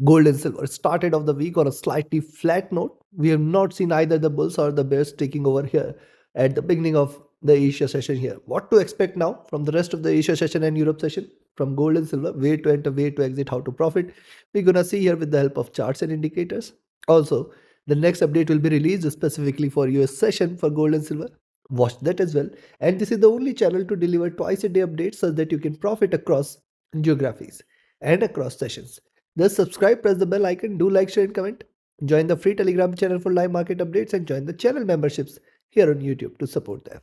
Gold and silver started off the week on a slightly flat note. We have not seen either the bulls or the bears taking over here at the beginning of the Asia session here. What to expect now from the rest of the Asia session and Europe session? From gold and silver, way to enter, way to exit, how to profit. We're gonna see here with the help of charts and indicators. Also, the next update will be released specifically for US session for gold and silver. Watch that as well. And this is the only channel to deliver twice a day updates so that you can profit across geographies and across sessions. Just subscribe, press the bell icon, do like, share and comment. Join the free Telegram channel for live market updates and join the channel memberships here on YouTube to support them.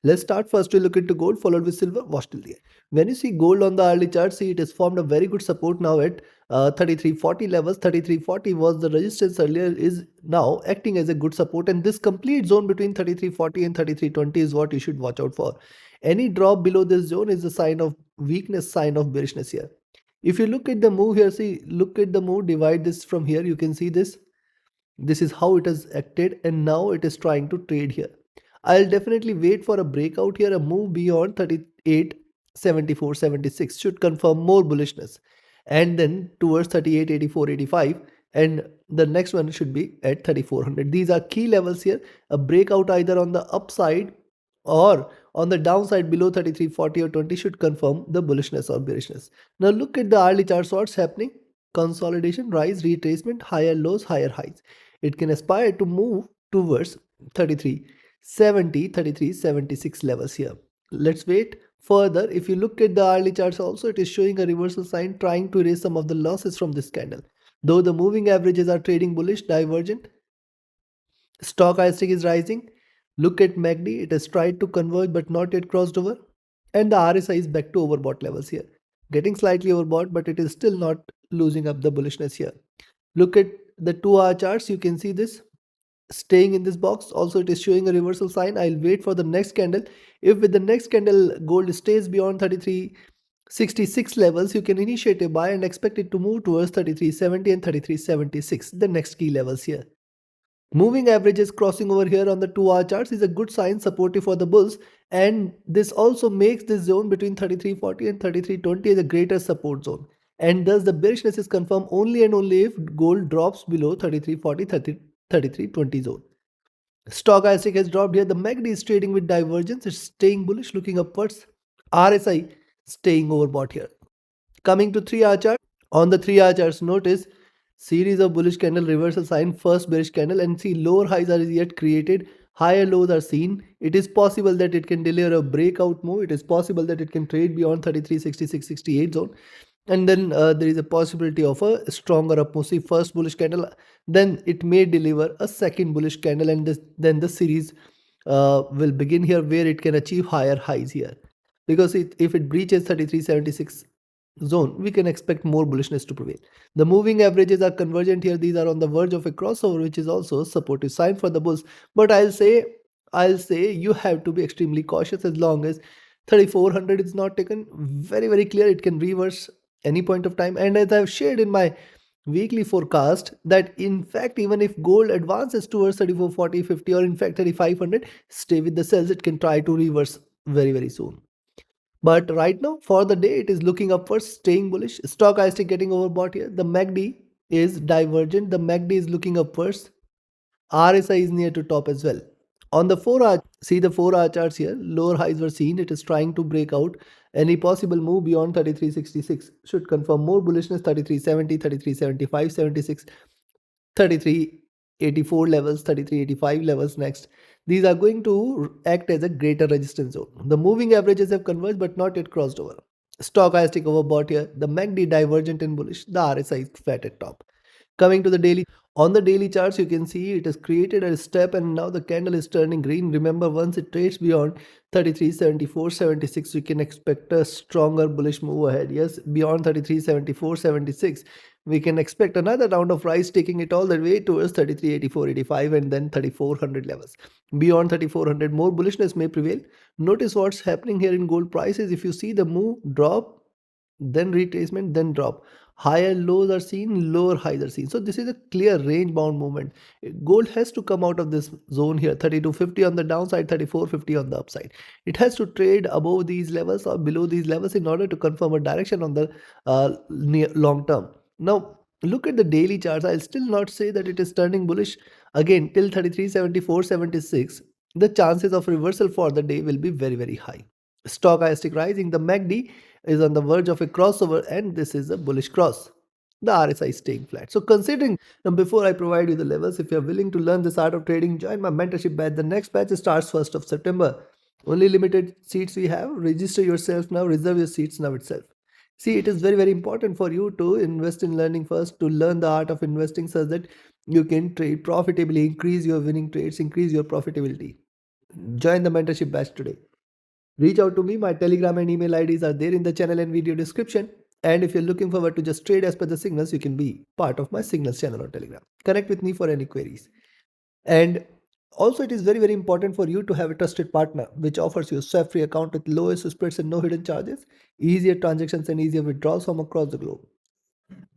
Let's start first to look into gold followed with silver. Watch till the end. When you see gold on the early chart, see it has formed a very good support now at 3340 levels. 3340 was the resistance earlier, is now acting as a good support, and this complete zone between 3340 and 3320 is what you should watch out for. Any drop below this zone is a sign of weakness, sign of bearishness here. If you look at the move here, see, look at the move, divide this from here, you can see this. This is how it has acted, and now it is trying to trade here. I'll definitely wait for a breakout here. A move beyond 38, 74, 76 should confirm more bullishness, and then towards 38, 84, 85, and the next one should be at 3400. These are key levels here. A breakout either on the upside or on the downside below 3340 or 20 should confirm the bullishness or bearishness. Now look at the early charts. What's happening? Consolidation, rise, retracement, higher lows, higher highs. It can aspire to move towards 3370, 3376 levels here. Let's wait further. If you look at the early charts also, it is showing a reversal sign trying to erase some of the losses from this candle. Though the moving averages are trading bullish, divergent, stochastic is rising. Look at MACD, it has tried to converge but not yet crossed over. And the RSI is back to overbought levels here. Getting slightly overbought, but it is still not losing up the bullishness here. Look at the 2-hour charts, you can see this staying in this box. Also, it is showing a reversal sign. I'll wait for the next candle. If with the next candle gold stays beyond 3366 levels, you can initiate a buy and expect it to move towards 3370 and 3376, the next key levels here. Moving averages crossing over here on the 2-hour charts is a good sign, supportive for the bulls, and this also makes this zone between 3340 and 3320 as a greater support zone, and thus the bearishness is confirmed only and only if gold drops below 3340, 3320 zone. Stochastic has dropped here. The MACD is trading with divergence. It's staying bullish, looking upwards. RSI staying overbought here. Coming to 3-hour chart. On the 3-hour charts, notice series of bullish candle, reversal sign, first bearish candle, and see lower highs are yet created, higher lows are seen. It is possible that it can deliver a breakout move. It is possible that it can trade beyond 3366, 68 zone, and then there is a possibility of a stronger up move. See, first bullish candle, then it may deliver a second bullish candle, and then the series will begin here where it can achieve higher highs here, because if it breaches 3376 zone, we can expect more bullishness to prevail. The moving averages are convergent here. These are on the verge of a crossover, which is also a supportive sign for the bulls. But I'll say you have to be extremely cautious as long as 3400 is not taken. Very, very clear. It can reverse any point of time. And as I've shared in my weekly forecast, that in fact, even if gold advances towards 3440, 50, or in fact 3500, stay with the sells. It can try to reverse very, very soon. But right now, for the day, it is looking upwards, staying bullish. Stochastic getting overbought here. The MACD is divergent. The MACD is looking upwards. RSI is near to top as well. On the 4-hour, see the 4-hour charts here. Lower highs were seen. It is trying to break out. Any possible move beyond 3366 should confirm more bullishness. 3370, 3375, 76, 3384 levels, 3385 levels next. These are going to act as a greater resistance zone. The moving averages have converged but not yet crossed over. Stochastic overbought here. The MACD divergent and bullish. The RSI is flat at top. Coming to the daily. On the daily charts, you can see it has created a step and now the candle is turning green. Remember, once it trades beyond 33, 74, 76, you can expect a stronger bullish move ahead. Yes, beyond 33, 74, 76, we can expect another round of rise, taking it all the way towards 33, 84, 85, and then 3400 levels. Beyond 3400, more bullishness may prevail. Notice what's happening here in gold prices. If you see the move, drop, then retracement, then drop. Higher lows are seen, lower highs are seen. So this is a clear range bound movement. Gold has to come out of this zone here, 3250 on the downside, 3450 on the upside. It has to trade above these levels or below these levels in order to confirm a direction on the near long term. Now, Look at the daily charts. I'll still not say that it is turning bullish again till 33.74.76. The chances of reversal for the day will be very, very high. Stochastic rising, the MACD is on the verge of a crossover, and this is a bullish cross. The RSI is staying flat. So considering, now before I provide you the levels, if you're willing to learn this art of trading, join my mentorship batch. The next batch starts 1st of September. Only limited seats we have. Register yourself now, reserve your seats now itself. See, it is very, very important for you to invest in learning first, to learn the art of investing such that you can trade profitably, increase your winning trades, increase your profitability. Join the mentorship batch today. Reach out to me. My Telegram and email IDs are there in the channel and video description. And if you're looking forward to just trade as per the signals, you can be part of my signals channel on Telegram. Connect with me for any queries. And also, it is very, very important for you to have a trusted partner which offers you a swap-free account with lowest spreads and no hidden charges, easier transactions and easier withdrawals from across the globe.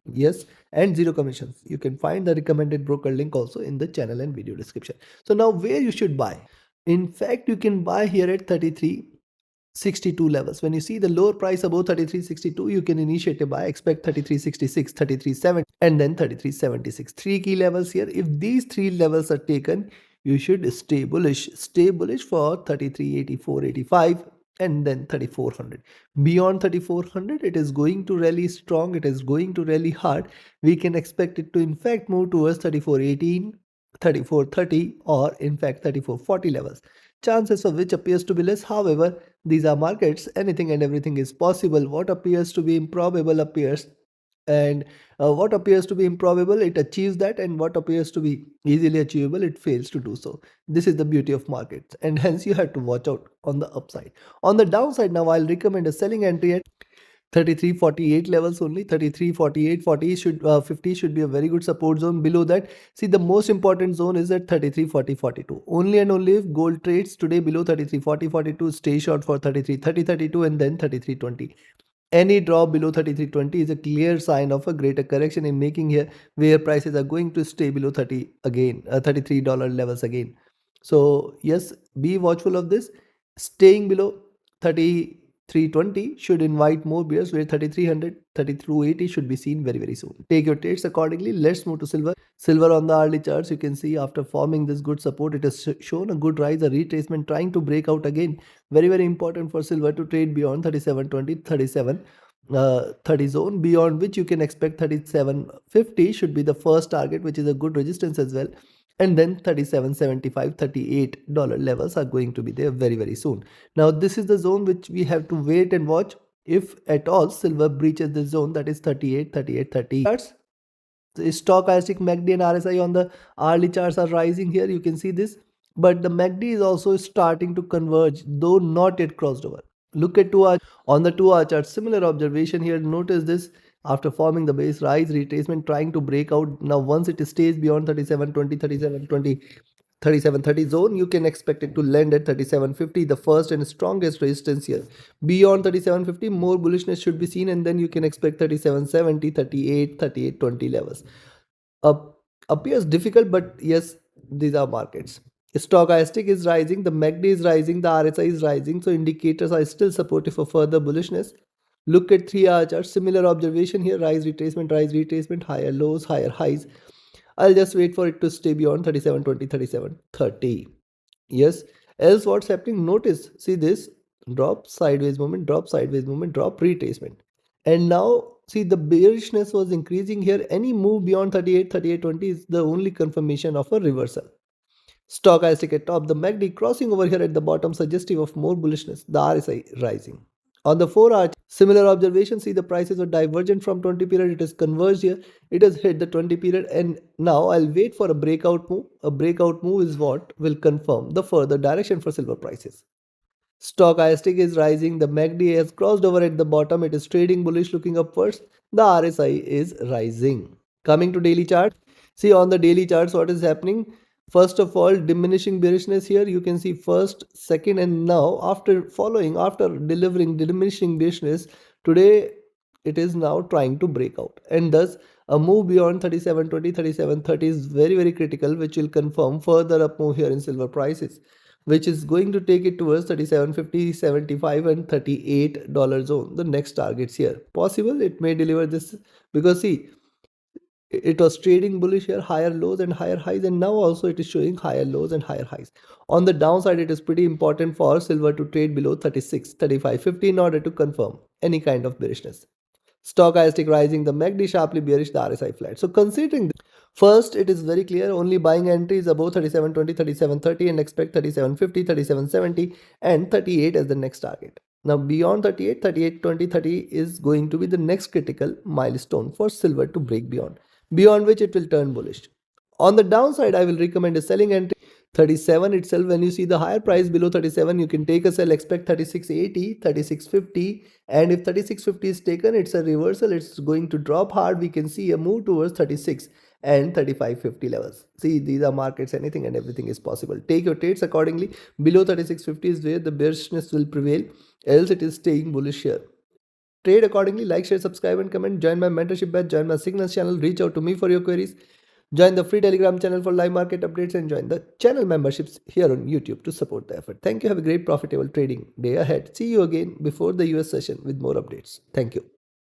Yes, and zero commissions. You can find the recommended broker link also in the channel and video description. So now where you should buy? In fact, you can buy here at 33.62 levels. When you see the lower price above 33.62, you can initiate a buy, expect 33.66, 33.70, and then 33.76. Three key levels here. If these three levels are taken, you should stay bullish. Stay bullish for 33.84, 85, and then 3400. Beyond 3400, it is going to rally strong. It is going to rally hard. We can expect it to in fact move towards 3418, 3430, or in fact 3440 levels, chances of which appears to be less. However, these are markets, anything and everything is possible. What appears to be improbable appears, and what appears to be improbable, it achieves that, and what appears to be easily achievable, it fails to do so. This is the beauty of markets, and hence you have to watch out on the upside. On the downside, now I'll recommend a selling entry at 33.48 levels only. 33.48, 40 should 50 should be a very good support zone. Below that, see, the most important zone is at 33.40, 42. Only and only if gold trades today below 33.40, 42, stay short for 33.30, 32, and then 33.20. Any drop below 33.20 is a clear sign of a greater correction in making here, where prices are going to stay below 30 again, $33 levels again. So yes, be watchful of this. Staying below 33.20 should invite more bears, where 3300, 3380 should be seen very, very soon. Take your trades accordingly. Let's move to silver. Silver on the hourly charts, you can see after forming this good support, it has shown a good rise, a retracement trying to break out again. Very, very important for silver to trade beyond 37.20, 30 zone, beyond which you can expect 37.50 should be the first target, which is a good resistance as well. And then 37.75, $38 levels are going to be there very, very soon. Now this is the zone which we have to wait and watch. If at all silver breaches the zone, that is 38, 38, 30. The stochastic MACD and RSI on the hourly charts are rising here. You can see this, but the MACD is also starting to converge, though not yet crossed over. Look at 2 hour on the 2 hour chart. Similar observation here. Notice this, after forming the base, rise, retracement, trying to break out. Now once it stays beyond 37.20, 37.20, 37.30 zone, you can expect it to land at 37.50, the first and strongest resistance here. Beyond 37.50, more bullishness should be seen, and then you can expect 37.70, 38, 38.20 levels. Appears difficult, but yes, these are markets. Stochastic is rising, the MACD is rising, the RSI is rising, so indicators are still supportive for further bullishness. Look at 3-hour chart. Similar observation here. Rise, retracement, higher lows, higher highs. I'll just wait for it to stay beyond 37.20, 37.30. Yes. Else what's happening? Notice, see this, drop, sideways movement, drop, sideways movement, drop, retracement. And now see, the bearishness was increasing here. Any move beyond 38, 38.20 is the only confirmation of a reversal. Stochastic at top, the MACD crossing over here at the bottom, suggestive of more bullishness, the RSI rising. On the 4-hour, similar observation, see, the prices are divergent from 20 period, it has converged here, it has hit the 20 period, and now I'll wait for a breakout move. A breakout move is what will confirm the further direction for silver prices. Stochastic is rising, the MACD has crossed over at the bottom, it is trading bullish looking upwards, the RSI is rising. Coming to daily chart, see on the daily charts what is happening. First of all, diminishing bearishness here. You can see first, second, and now after delivering diminishing bearishness, today it is now trying to break out, and thus a move beyond 37.20, 37.30 is very, very critical, which will confirm further up move here in silver prices, which is going to take it towards 37.50, 75, and $38 zone. The next targets here. Possible it may deliver this, because see, It was trading bullish here, higher lows and higher highs, and now also it is showing higher lows and higher highs. On the downside, it is pretty important for silver to trade below 36, 35, 50 in order to confirm any kind of bearishness. Stochastic rising, the MACD sharply bearish, the RSI flat. So considering this, first, it is very clear only buying entries above 37.20, 37.30 and expect 37.50, 37.70 and 38 as the next target. Now beyond 38, 38.20, 30 is going to be the next critical milestone for silver to break beyond which it will turn bullish. On the downside, I will recommend a selling entry 37 itself. When you see the higher price below 37, you can take a sell, expect 36.80, 36.50, and if 36.50 is taken, it's a reversal, it's going to drop hard. We can see a move towards 36 and 35.50 levels. See, these are markets, anything and everything is possible. Take your trades accordingly. Below 36.50 is where the bearishness will prevail, else it is staying bullish here. Trade accordingly. Like, share, subscribe and comment. Join my mentorship batch, join my signals channel, reach out to me for your queries. Join the free Telegram channel for live market updates and join the channel memberships here on YouTube to support the effort. Thank you. Have a great profitable trading day ahead. See you again before the US session with more updates. Thank you.